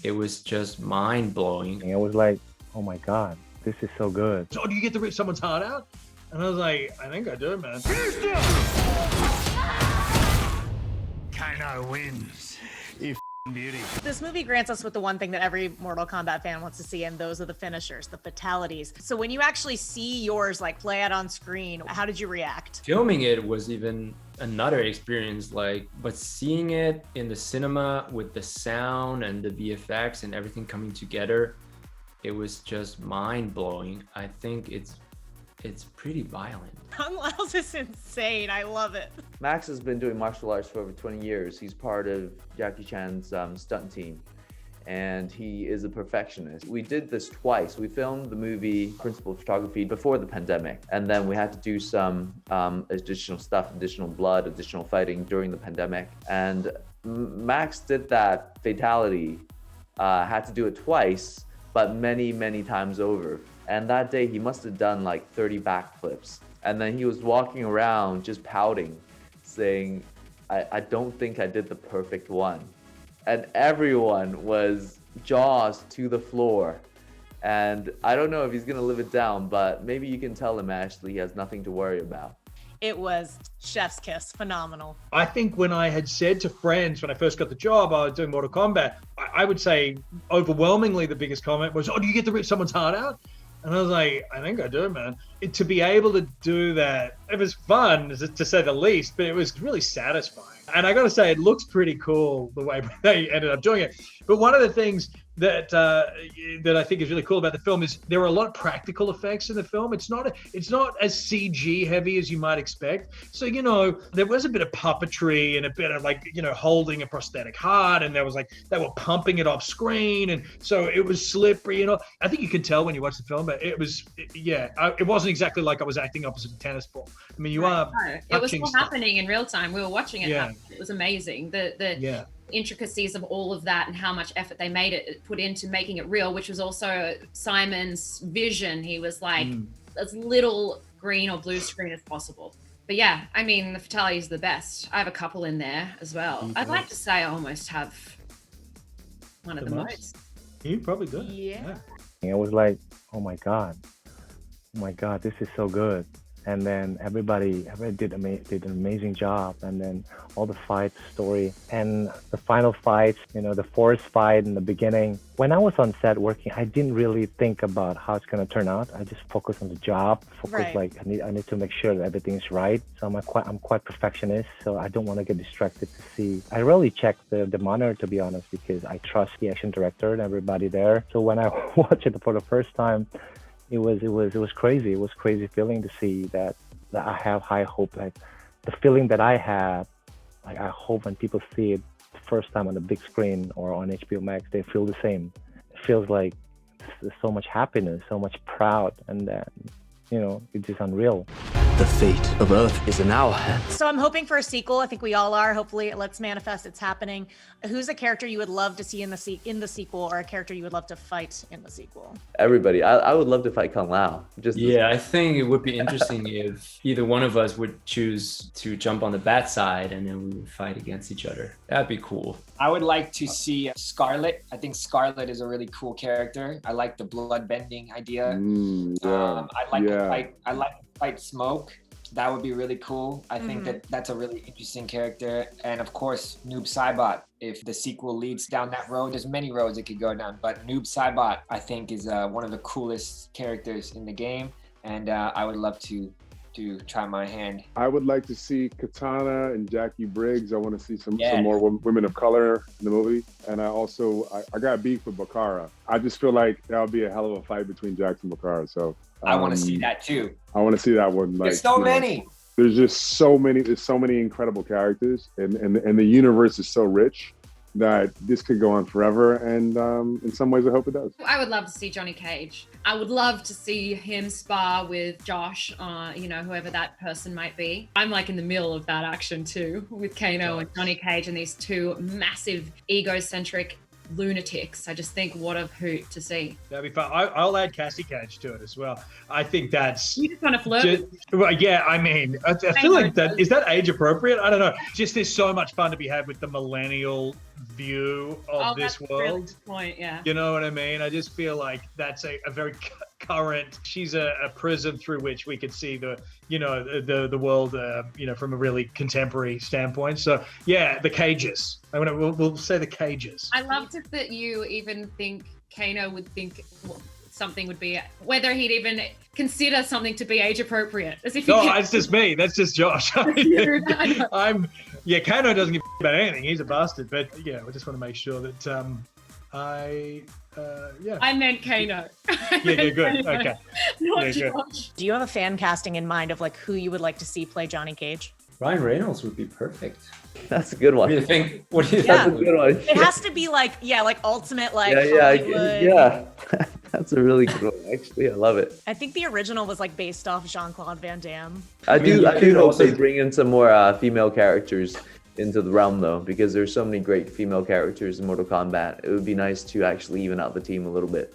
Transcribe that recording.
it was just mind-blowing. And I was like, oh my God, this is so good. So do you get to rip someone's heart out? And I was like, I think I do, man. Kano wins. You beauty. This movie grants us with the one thing that every Mortal Kombat fan wants to see, and those are the finishers, the fatalities. So when you actually see yours like play out on screen, how did you react? Filming it was even another experience, but seeing it in the cinema with the sound and the VFX and everything coming together, it was just mind-blowing. I think it's pretty violent. Kung Lao's is insane. I love it. Max has been doing martial arts for over 20 years. He's part of Jackie Chan's stunt team, and he is a perfectionist. We did this twice. We filmed the movie principal photography before the pandemic, and then we had to do some additional stuff, additional blood, additional fighting during the pandemic. And Max did that fatality, had to do it twice, but many, many times over. And that day he must have done like 30 backflips. And then he was walking around just pouting, saying, I don't think I did the perfect one. And everyone was jaws to the floor. And I don't know if he's gonna live it down, but maybe you can tell him, Ashley, he has nothing to worry about. It was chef's kiss, phenomenal. I think when I had said to friends when I first got the job, I was doing Mortal Kombat, I would say overwhelmingly the biggest comment was, oh, do you get to rip someone's heart out? And I was like, I think I do, man. To be able to do that, it was fun, to say the least, but it was really satisfying. And I got to say, it looks pretty cool the way they ended up doing it. But one of the things that I think is really cool about the film is there are a lot of practical effects in the film. It's not as CG heavy as you might expect. So, there was a bit of puppetry and a bit of holding a prosthetic heart, and there was they were pumping it off screen. And so it was slippery, I think you can tell when you watch the film, but it wasn't exactly like I was acting opposite a tennis ball. I mean, it was all happening in real time. We were watching it happen. It was amazing. The intricacies of all of that and how much effort they put into making it real, which was also Simon's vision. He was like as little green or blue screen as possible. But yeah, I mean, the fatalities are the best. I have a couple in there as well. I'd like to say I almost have one of the most. You probably do. Yeah. And I was like, oh my God, this is so good. And then everybody did an amazing job. And then all the fights, story, and the final fights, the forest fight in the beginning. When I was on set working, I didn't really think about how it's going to turn out. I just focused on the job, Right. I need to make sure that everything's right. So I'm quite perfectionist, so I don't want to get distracted to see. I really check the monitor, to be honest, because I trust the action director and everybody there. So when I watched it for the first time, it was crazy. It was crazy feeling to see that I have high hope. Like the feeling that I had, I hope when people see it the first time on the big screen or on HBO Max, they feel the same. It feels like there's so much happiness, so much proud, and then it's just unreal. The fate of Earth is in our hands. So I'm hoping for a sequel. I think we all are. Hopefully, let's manifest it's happening. Who's a character you would love to see in the sequel, or a character you would love to fight in the sequel? Everybody, I would love to fight Kung Lao. I think it would be interesting if either one of us would choose to jump on the bad side and then we would fight against each other. That'd be cool. I would like to see Scarlet. I think Scarlet is a really cool character. I like the blood bending idea. I'd like to fight Smoke. That would be really cool. I think that's a really interesting character. And of course, Noob Saibot. If the sequel leads down that road, there's many roads it could go down. But Noob Saibot, I think, is one of the coolest characters in the game. And I would love to try my hand. I would like to see Katana and Jackie Briggs. I want to see some more women of color in the movie. And I got beef with Bakara. I just feel like that would be a hell of a fight between Jax and Bakara. So I want to see that too. I want to see that one. There's so many. There's just so many. There's so many incredible characters, and the universe is so rich that this could go on forever. And in some ways, I hope it does. I would love to see Johnny Cage. I would love to see him spar with Josh, whoever that person might be. I'm in the middle of that action too, with Kano and Johnny Cage and these two massive egocentric lunatics. I just think what a hoot to see. That'd be fun. I'll add Cassie Cage to it as well. I think that's... You just kind of flirt. Well, yeah, I mean, I feel like that, is that age appropriate? I don't know. Just there's so much fun to be had with the millennial view of this world. Really good point, yeah. You know what I mean? I just feel like that's a very current, she's a prism through which we could see the, the world, from a really contemporary standpoint. So yeah, the cages. We'll say the cages. I loved it that you even think Kano would think something would be, whether he'd even consider something to be age appropriate. As if that's just me. That's just Josh. Kano doesn't give about anything. He's a bastard. But yeah, I just want to make sure that I meant Kano. Yeah, good. Okay. Not Josh. Do you have a fan casting in mind of like who you would like to see play Johnny Cage? Ryan Reynolds would be perfect. That's a good one. What do you think? That's a good one. It has to be like ultimate Hollywood. Yeah. That's a really good one. Actually, I love it. I think the original was like based off Jean-Claude Van Damme. I do hope they bring in some more female characters into the realm though, because there's so many great female characters in Mortal Kombat. It would be nice to actually even out the team a little bit.